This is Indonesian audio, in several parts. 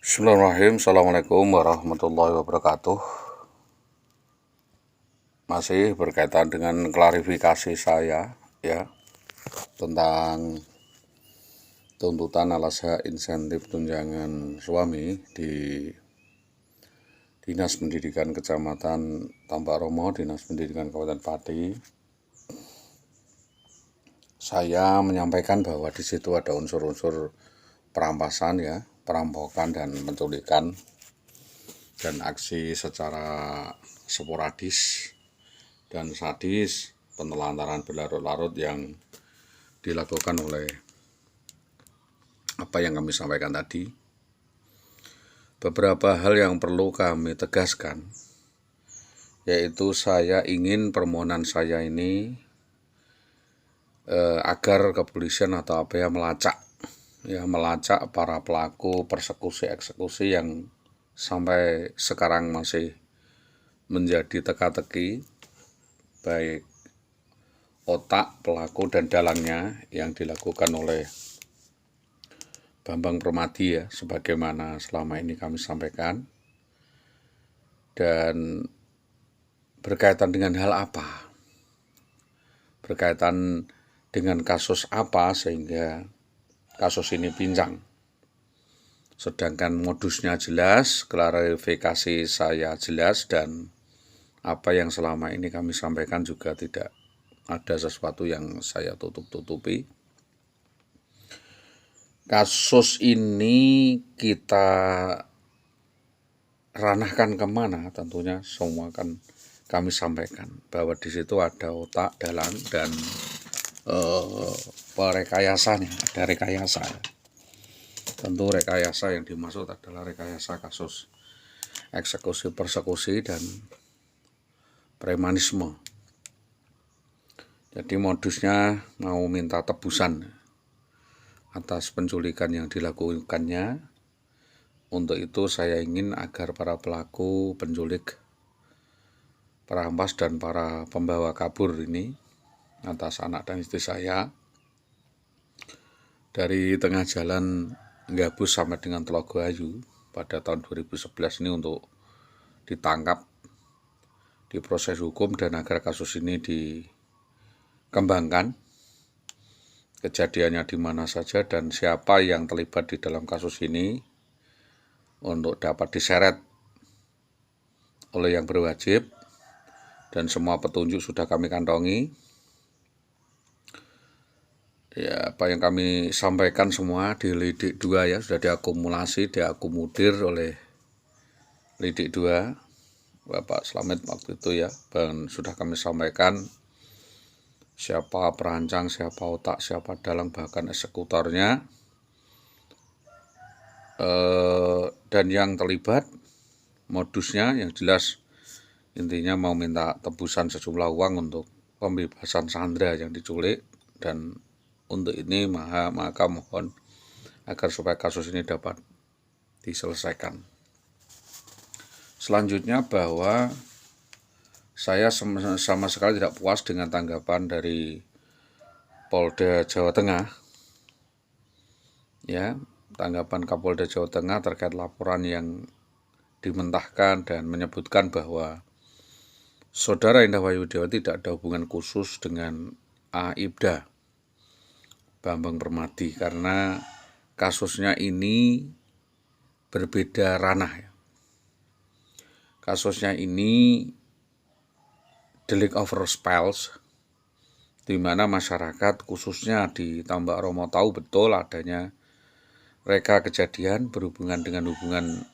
Bismillahirrahmanirrahim. Assalamualaikum warahmatullahi wabarakatuh. Masih berkaitan dengan klarifikasi saya ya tentang tuntutan alas hak insentif tunjangan suami di Dinas Pendidikan Kecamatan Tambak Romo, Dinas Pendidikan Kabupaten Pati. Saya menyampaikan bahwa di situ ada unsur-unsur perampasan ya, perampokan dan penculikan dan aksi secara sporadis dan sadis, penelantaran berlarut-larut yang dilakukan oleh apa yang kami sampaikan tadi. Beberapa hal yang perlu kami tegaskan, yaitu saya ingin permohonan saya ini agar kepolisian atau apa ya melacak para pelaku persekusi eksekusi yang sampai sekarang masih menjadi teka-teki, baik otak pelaku dan dalangnya yang dilakukan oleh Bambang Permadi ya, sebagaimana selama ini kami sampaikan. Dan berkaitan dengan hal apa? Berkaitan dengan kasus apa sehingga kasus ini pincang? Sedangkan modusnya jelas, klarifikasi saya jelas, dan apa yang selama ini kami sampaikan juga tidak ada sesuatu yang saya tutup-tutupi. Kasus ini kita ranahkan kemana? Tentunya semua kan kami sampaikan bahwa di situ ada otak, dalang, dan perekayasanya, ada rekayasa. Tentu rekayasa yang dimaksud adalah rekayasa kasus eksekusi, persekusi, dan premanisme. Jadi modusnya mau minta tebusan atas penculikan yang dilakukannya. Untuk itu saya ingin agar para pelaku penculik, perampas, dan para pembawa kabur ini atas anak dan istri saya dari tengah jalan Gabus sampai dengan Telogo Ayu pada tahun 2011 ini untuk ditangkap, diproses hukum, dan agar kasus ini dikembangkan, kejadiannya di mana saja dan siapa yang terlibat di dalam kasus ini untuk dapat diseret oleh yang berwajib, dan semua petunjuk sudah kami kantongi. Ya, apa yang kami sampaikan semua di Lidik 2 ya sudah diakumulasi, diakomodir oleh Lidik 2 Bapak Slamet waktu itu ya, dan sudah kami sampaikan siapa perancang, siapa otak, siapa dalang, bahkan eksekutornya, dan yang terlibat, modusnya yang jelas intinya mau minta tebusan sejumlah uang untuk pembebasan Sandra yang diculik, dan untuk ini maka mohon agar supaya kasus ini dapat diselesaikan. Selanjutnya bahwa saya sama sekali tidak puas dengan tanggapan dari Polda Jawa Tengah. Ya, tanggapan Kapolda Jawa Tengah terkait laporan yang dimentahkan dan menyebutkan bahwa Saudara Indah Wahyudiawati tidak ada hubungan khusus dengan Aibda Bambang Permadi karena kasusnya ini berbeda ranah. Kasusnya ini delik overspells, di mana masyarakat khususnya di Tambak Romo tahu betul adanya reka kejadian berhubungan dengan hubungan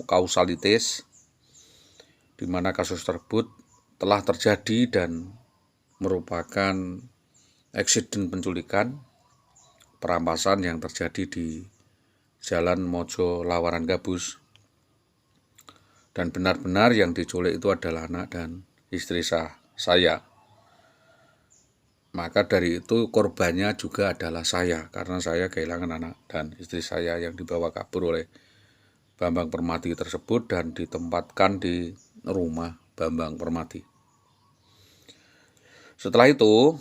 kausalitis, di mana kasus tersebut telah terjadi dan merupakan eksiden penculikan, perampasan yang terjadi di Jalan Mojo Lawaran Gabus, dan benar-benar yang diculik itu adalah anak dan istri saya. Maka dari itu korbannya juga adalah saya, karena saya kehilangan anak dan istri saya yang dibawa kabur oleh Bambang Permadi tersebut dan ditempatkan di rumah Bambang Permadi. Setelah itu,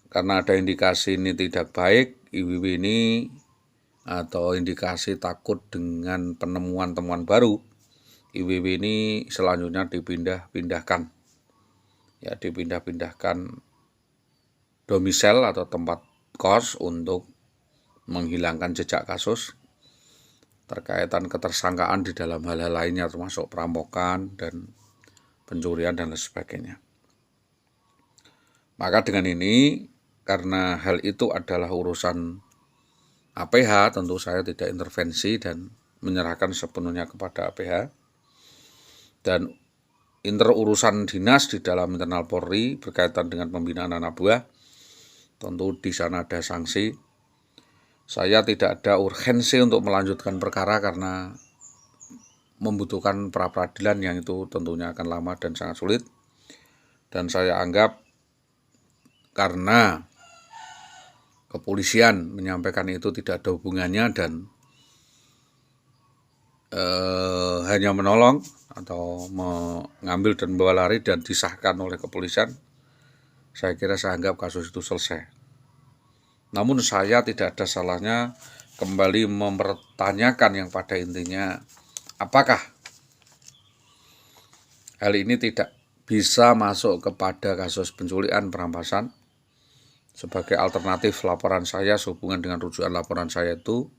karena ada indikasi ini tidak baik, IWW ini atau indikasi takut dengan penemuan temuan baru, IWW ini selanjutnya dipindah-pindahkan. Ya, dipindah-pindahkan domisili atau tempat kos untuk menghilangkan jejak kasus terkaitan ketersangkaan di dalam hal-hal lainnya termasuk perampokan dan pencurian dan lain sebagainya. Maka dengan ini, karena hal itu adalah urusan APH, tentu saya tidak intervensi dan menyerahkan sepenuhnya kepada APH. Dan urusan dinas di dalam internal Polri berkaitan dengan pembinaan anak buah, tentu di sana ada sanksi. Saya tidak ada urgensi untuk melanjutkan perkara karena membutuhkan pra-peradilan yang itu tentunya akan lama dan sangat sulit. Dan saya anggap karena kepolisian menyampaikan itu tidak ada hubungannya dan hanya menolong atau mengambil dan membawa lari dan disahkan oleh kepolisian, saya kira saya anggap kasus itu selesai. Namun saya tidak ada salahnya kembali mempertanyakan yang pada intinya, apakah hal ini tidak bisa masuk kepada kasus penculikan perampasan sebagai alternatif laporan saya sehubungan dengan rujukan laporan saya itu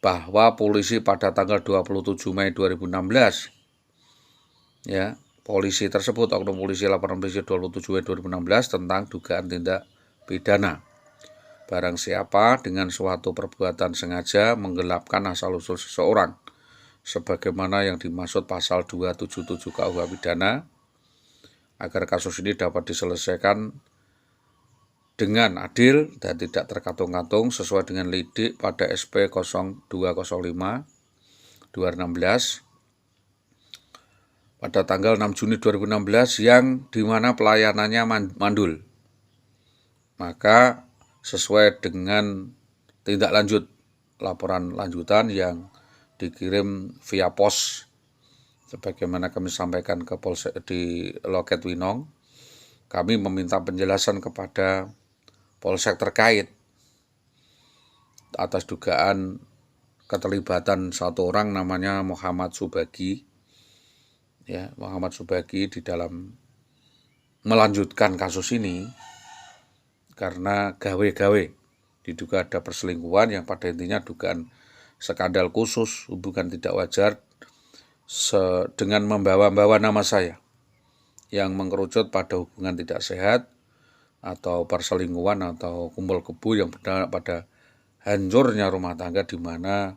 bahwa polisi pada tanggal 27 Mei 2016 ya, polisi tersebut oknum polisi laporan polisi 27 Mei 2016 tentang dugaan tindak pidana barang siapa dengan suatu perbuatan sengaja menggelapkan asal-usul seseorang sebagaimana yang dimaksud pasal 277 KUH pidana agar kasus ini dapat diselesaikan dengan adil dan tidak terkatung-katung sesuai dengan lidik pada SP 0205 2016 pada tanggal 6 Juni 2016 yang dimana pelayanannya mandul. Maka sesuai dengan tindak lanjut laporan lanjutan yang dikirim via pos sebagaimana kami sampaikan ke Polsek di Loket Winong, kami meminta penjelasan kepada Polsek terkait atas dugaan keterlibatan satu orang namanya Muhammad Subagi, ya, Muhammad Subagi di dalam melanjutkan kasus ini karena gawe-gawe diduga ada perselingkuhan yang pada intinya dugaan skandal khusus hubungan tidak wajar dengan membawa-bawa nama saya yang mengerucut pada hubungan tidak sehat atau perselingkuhan atau kumpul kebo yang berdampak pada hancurnya rumah tangga di mana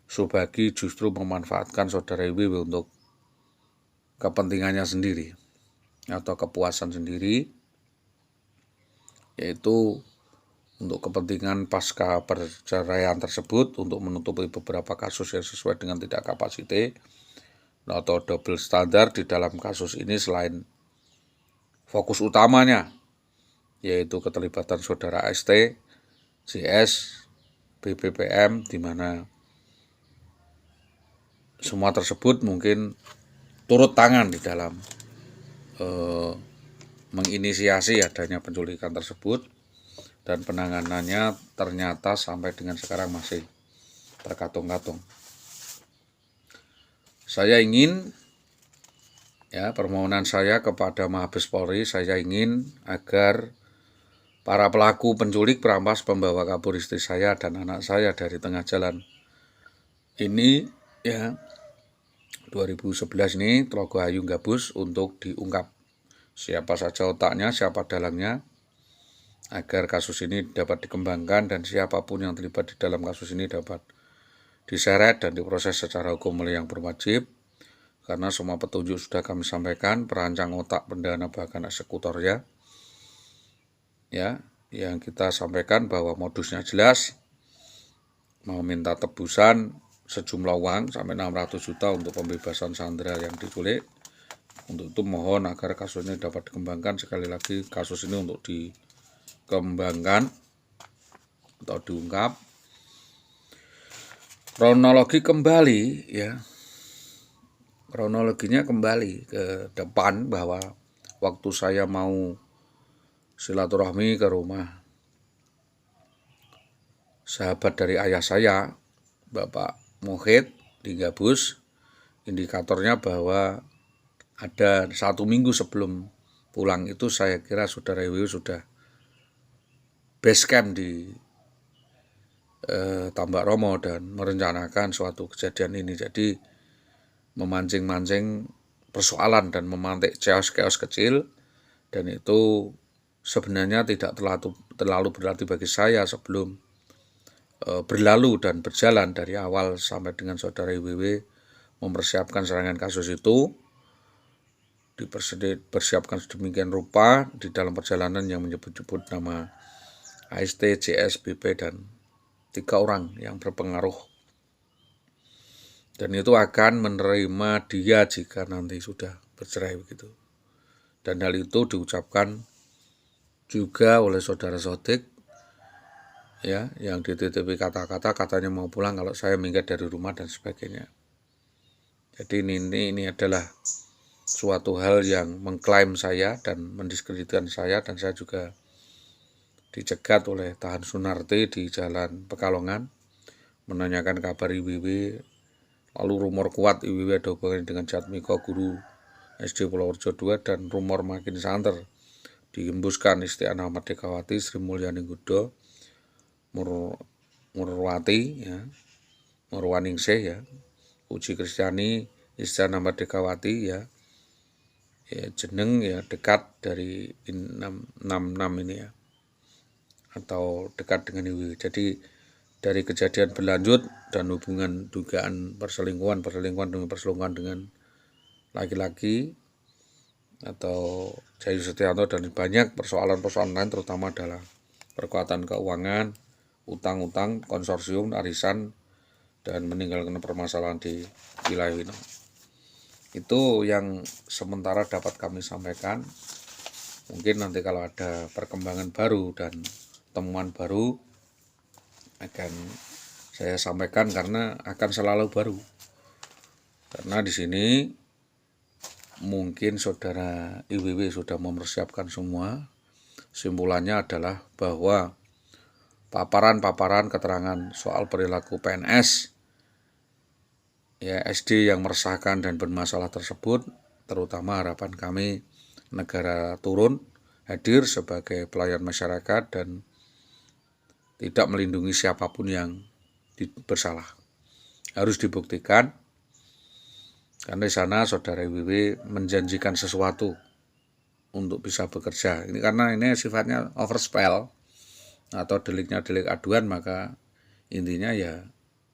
Subagi justru memanfaatkan saudara IWW untuk kepentingannya sendiri atau kepuasan sendiri, yaitu untuk kepentingan pasca perceraian tersebut untuk menutupi beberapa kasus yang sesuai dengan tidak kapasiti atau double standar di dalam kasus ini selain fokus utamanya yaitu keterlibatan saudara ST, JS, BBPM, di mana semua tersebut mungkin turut tangan di dalam menginisiasi adanya penculikan tersebut dan penanganannya ternyata sampai dengan sekarang masih terkatung-katung. Saya ingin, ya, permohonan saya kepada Mabes Polri, saya ingin agar para pelaku penculik, perampas, pembawa kabur istri saya dan anak saya dari tengah jalan ini, ya, 2011 ini Tlogo Hayung Gabus untuk diungkap siapa saja otaknya, siapa dalangnya, agar kasus ini dapat dikembangkan dan siapapun yang terlibat di dalam kasus ini dapat diseret dan diproses secara hukum oleh yang berwajib. Karena semua petunjuk sudah kami sampaikan, perancang otak, pendana, bahkan eksekutornya, ya, yang kita sampaikan bahwa modusnya jelas, mau minta tebusan sejumlah uang sampai 600 juta untuk pembebasan sandera yang diculik. Untuk itu mohon agar kasus ini dapat dikembangkan. Sekali lagi, kasus ini untuk dikembangkan atau diungkap. Kronologi kembali, ya, kronologinya kembali ke depan bahwa waktu saya mau silaturahmi ke rumah sahabat dari ayah saya, Bapak Muhid di Gabus, indikatornya bahwa ada 1 minggu sebelum pulang itu saya kira saudara Iwi sudah base camp di Tambak Romo dan merencanakan suatu kejadian ini. Jadi memancing-mancing persoalan dan memantik chaos-chaos kecil, dan itu sebenarnya tidak terlalu berarti bagi saya sebelum berlalu dan berjalan dari awal sampai dengan saudara IWW mempersiapkan serangan kasus itu, dipersiapkan sedemikian rupa di dalam perjalanan yang menyebut-nyebut nama AST, JS, BP, dan 3 orang yang berpengaruh. Dan itu akan menerima dia jika nanti sudah bercerai begitu. Dan hal itu diucapkan juga oleh saudara Sodik, ya, yang dititipi kata-kata katanya mau pulang kalau saya minggat dari rumah dan sebagainya. Jadi ini adalah suatu hal yang mengklaim saya dan mendiskreditkan saya, dan saya juga dicegat oleh Tahan Sunarti di Jalan Pekalongan menanyakan kabar IWW. Lalu rumor kuat IWW ada hubungan dengan Jatmiko, guru SD Purworejo 2, dan rumor makin santer dihembuskan Istianah Merdekawati, Sri Mulyani Gudo, Murwati, ya, Murwaningsih, ya, Uji Kristiani, Istianah Merdekawati, ya, jeneng ya dekat dari 66 ini, ya, atau dekat dengan IWW. Jadi dari kejadian berlanjut dan hubungan dugaan perselingkuhan dengan laki-laki atau Jayu Setianto, dan banyak persoalan-persoalan lain, terutama adalah perkuatan keuangan, utang-utang, konsorsium, arisan, dan meninggalkan permasalahan di wilayah Wino. Itu yang sementara dapat kami sampaikan. Mungkin nanti kalau ada perkembangan baru dan temuan baru akan saya sampaikan, karena akan selalu baru. Karena di sini mungkin saudara IWW sudah mempersiapkan semua. Simpulannya adalah bahwa paparan keterangan soal perilaku PNS, ya, SD yang meresahkan dan bermasalah tersebut, terutama harapan kami negara turun hadir sebagai pelayan masyarakat dan tidak melindungi siapapun yang bersalah. Harus dibuktikan, karena di sana saudara IWW menjanjikan sesuatu untuk bisa bekerja. Ini karena ini sifatnya overspell atau deliknya delik aduan, maka intinya ya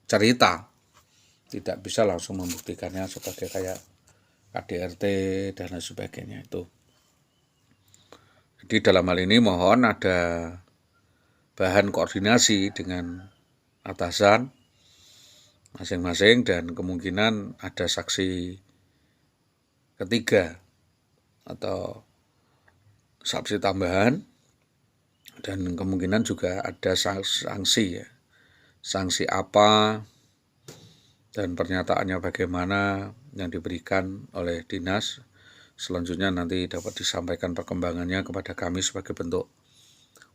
cerita, tidak bisa langsung membuktikannya sebagai kayak KDRT dan lain sebagainya itu. Jadi dalam hal ini mohon ada bahan koordinasi dengan atasan masing-masing, dan kemungkinan ada saksi ketiga atau saksi tambahan, dan kemungkinan juga ada sanksi, ya, sanksi apa dan pernyataannya bagaimana yang diberikan oleh dinas. Selanjutnya nanti dapat disampaikan perkembangannya kepada kami sebagai bentuk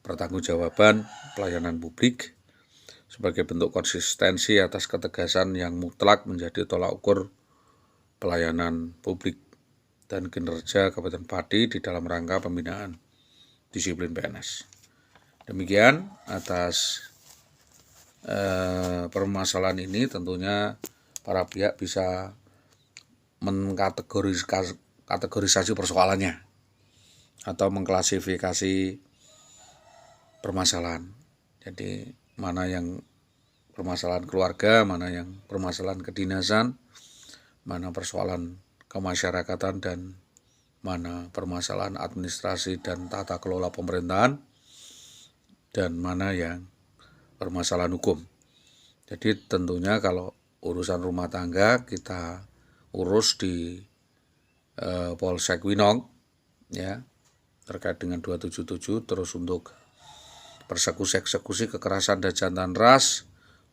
pertanggungjawaban pelayanan publik, sebagai bentuk konsistensi atas ketegasan yang mutlak menjadi tolak ukur pelayanan publik dan kinerja Kabupaten Pati di dalam rangka pembinaan disiplin PNS. Demikian atas permasalahan ini, tentunya para pihak bisa mengkategorisasi persoalannya atau mengklasifikasi permasalahan. Jadi mana yang permasalahan keluarga, mana yang permasalahan kedinasan, mana persoalan kemasyarakatan, dan mana permasalahan administrasi dan tata kelola pemerintahan, dan mana yang permasalahan hukum. Jadi tentunya kalau urusan rumah tangga kita urus di Polsek Winong, ya, terkait dengan 277. Terus untuk persekusi kekerasan dan jantan ras,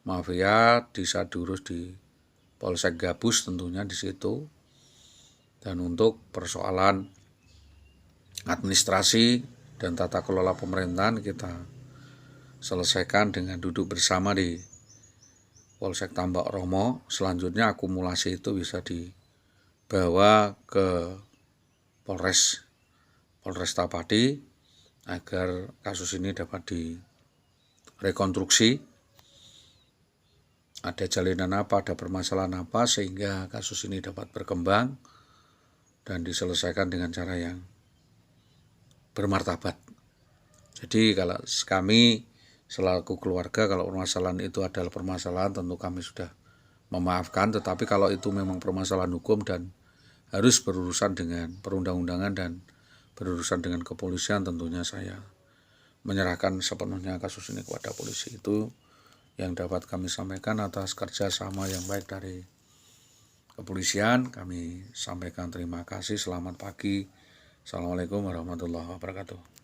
mafia, bisa diurus di Polsek Gabus tentunya di situ. Dan untuk persoalan administrasi dan tata kelola pemerintahan kita selesaikan dengan duduk bersama di Polsek Tambak Romo. Selanjutnya akumulasi itu bisa dibawa ke Polresta Pati agar kasus ini dapat direkonstruksi. Ada jalinan apa, ada permasalahan apa sehingga kasus ini dapat berkembang dan diselesaikan dengan cara yang bermartabat. Jadi kalau kami selaku keluarga, kalau permasalahan itu adalah permasalahan, tentu kami sudah memaafkan. Tetapi kalau itu memang permasalahan hukum dan harus berurusan dengan perundang-undangan dan berurusan dengan kepolisian, tentunya saya menyerahkan sepenuhnya kasus ini kepada polisi. Itu yang dapat kami sampaikan atas kerjasama yang baik dari kepolisian. Kami sampaikan terima kasih, selamat pagi. Assalamualaikum warahmatullahi wabarakatuh.